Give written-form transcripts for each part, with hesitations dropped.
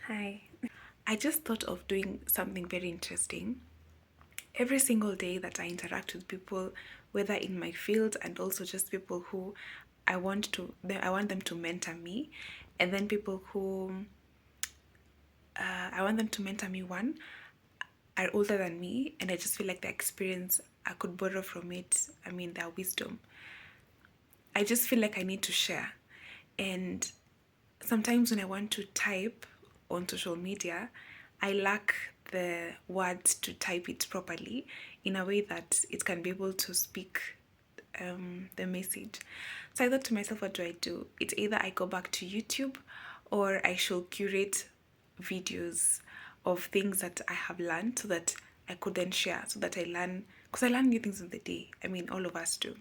Hi. I just thought of doing something very interesting. Every single day that I interact with people, whether in my field and also just people who I want them to mentor me, and then people who I want them to mentor me. One are older than me, and I just feel like the experience I could borrow from it. I mean, their wisdom. I just feel like I need to share, and sometimes when I want to type on social media, I lack the words to type it properly in a way that it can be able to speak the message. So I thought to myself, what do I do? It's either I go back to YouTube or I should curate videos of things that I have learned so that I could then share, so that I learn, because I learn new things in the day. I mean, all of us do.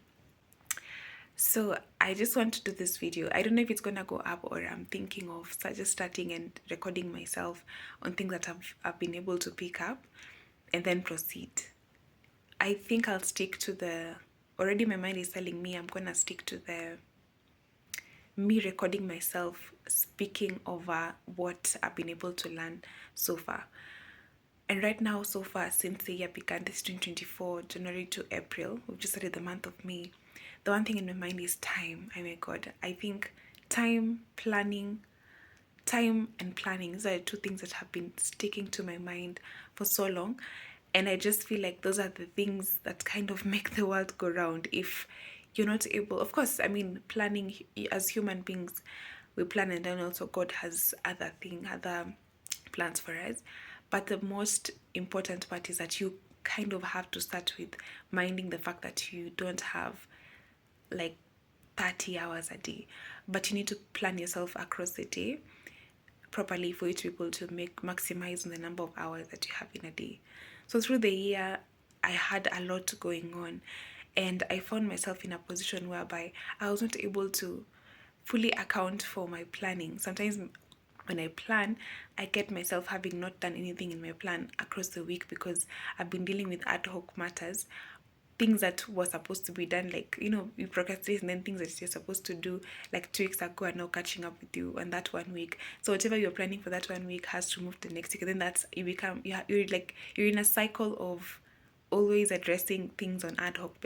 So I just want to do this video. I don't know if it's gonna go up or I'm thinking of just starting and recording myself on things that I've been able to pick up and then proceed. I think I'll stick to the already my mind is telling me I'm gonna stick to the me recording myself speaking over what I've been able to learn so far. And right now, so far, since the year began, this 2024, January to April, we've just started the month of May. The one thing in my mind is time. Oh my God. I think time, planning, time and planning, these are the two things that have been sticking to my mind for so long. And I just feel like those are the things that kind of make the world go round. If you're not able, of course, I mean, planning as human beings, we plan, and then also God has other plans for us. But the most important part is that you kind of have to start with minding the fact that you don't have like 30 hours a day, but you need to plan yourself across the day properly for you to be able to maximize on the number of hours that you have in a day. So through the year, I had a lot going on, and I found myself in a position whereby I was not able to fully account for my planning. Sometimes when I plan, I get myself having not done anything in my plan across the week because I've been dealing with ad hoc matters, things that were supposed to be done, like, you procrastinate, and then things that you're supposed to do like 2 weeks ago are now catching up with you on that one week. So whatever you're planning for that one week has to move to the next week, and then that's you become you're like you're in a cycle of always addressing things on ad hoc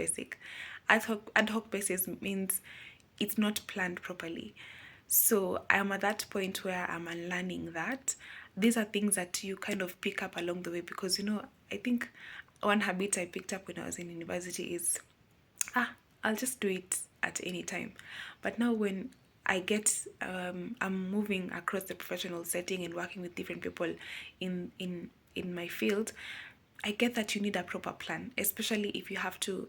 basis means it's not planned properly. So I'm at that point where I'm unlearning that. These are things that you kind of pick up along the way because, I think one habit I picked up when I was in university is, I'll just do it at any time. But now when I'm moving across the professional setting and working with different people in my field, I get that you need a proper plan, especially if you have to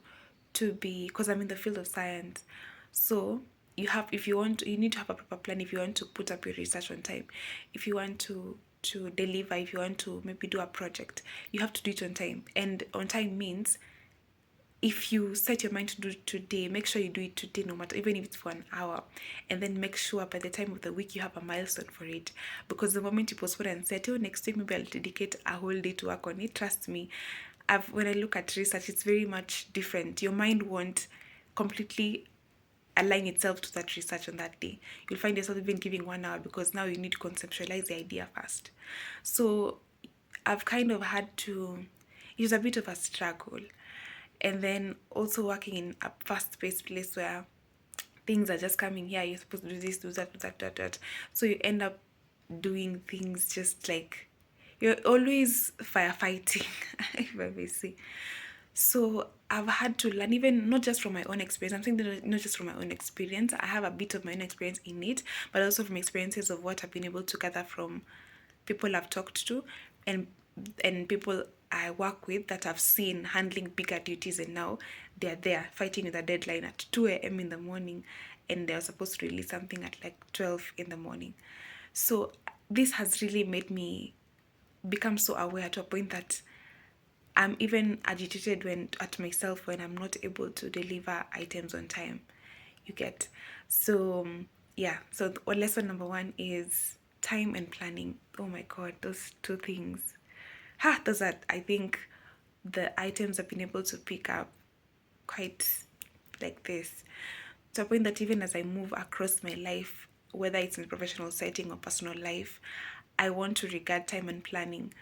be, because I'm in the field of science. So you need to have a proper plan if you want to put up your research on time. If you want to deliver, if you want to maybe do a project, you have to do it on time. And on time means if you set your mind to do it today, make sure you do it today, no matter, even if it's for an hour, and then make sure by the time of the week you have a milestone for it. Because the moment you postpone and say, oh, next week maybe I'll dedicate a whole day to work on it, trust me, when I look at research, it's very much different. Your mind won't completely align itself to that research on that day. You'll find yourself even giving 1 hour because now you need to conceptualize the idea first. So I've kind of had to use a bit of a struggle. And then also working in a fast-paced place where things are just coming here, you're supposed to do this, do that, do that, do that, do that. So you end up doing things just like you're always firefighting, if I may say. So I've had to learn, even not just from my own experience. I'm saying that not just from my own experience. I have a bit of my own experience in it, but also from experiences of what I've been able to gather from people I've talked to and people I work with that I've seen handling bigger duties, and now they're there fighting with a deadline at 2 a.m. in the morning, and they're supposed to release something at like 12 in the morning. So this has really made me become so aware to a point that I'm even agitated at myself when I'm not able to deliver items on time. You get. So yeah. So lesson number one is time and planning. Oh my God, those two things. Those are, I think, the items I've been able to pick up quite like this. To a point that even as I move across my life, whether it's in a professional setting or personal life, I want to regard time and planning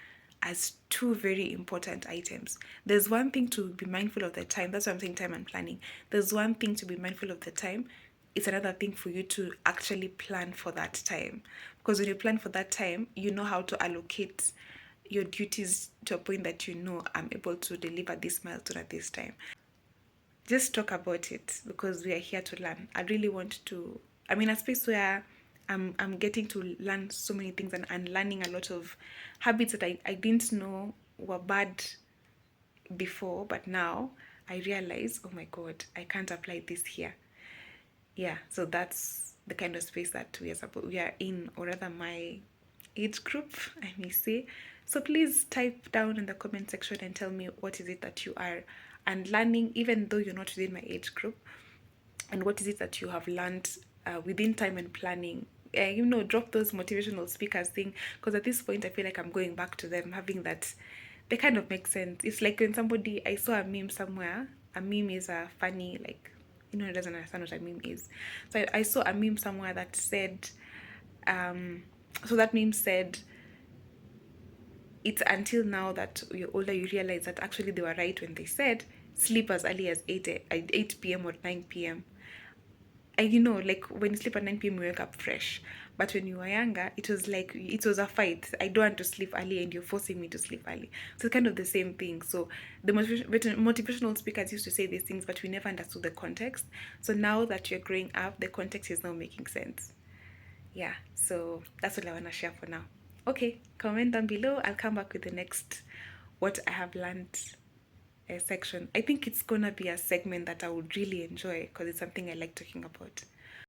as two very important items. There's one thing to be mindful of the time. That's why I'm saying time and planning. There's one thing to be mindful of the time. It's another thing for you to actually plan for that time. Because when you plan for that time, you know how to allocate your duties to a point that you know I'm able to deliver this milestone at this time. Just talk about it because we are here to learn. I really want to, I'm in a space where I'm getting to learn so many things and learning a lot of habits that I didn't know were bad before, but now I realize, oh my God, I can't apply this here. Yeah, so that's the kind of space that we are in, or rather my age group, I may say. So please type down in the comment section and tell me what is it that you are and learning, even though you're not within my age group, and what is it that you have learned within time and planning. Drop those motivational speakers thing, because at this point I feel like I'm going back to them, having that they kind of make sense. It's like when somebody, I saw a meme somewhere. A meme is a funny, like, it doesn't understand what a meme is. So I saw a meme somewhere that said, so that meme said, it's until now that you're older you realize that actually they were right when they said sleep as early as 8 p.m. or 9 p.m. And like when you sleep at 9 p.m. you wake up fresh. But when you were younger, it was like, it was a fight. I don't want to sleep early and you're forcing me to sleep early. So it's kind of the same thing. So the motivational speakers used to say these things, but we never understood the context. So now that you're growing up, the context is now making sense. Yeah, so that's what I want to share for now. Okay, comment down below. I'll come back with the next what I have learned section. I think it's gonna be a segment that I would really enjoy because it's something I like talking about.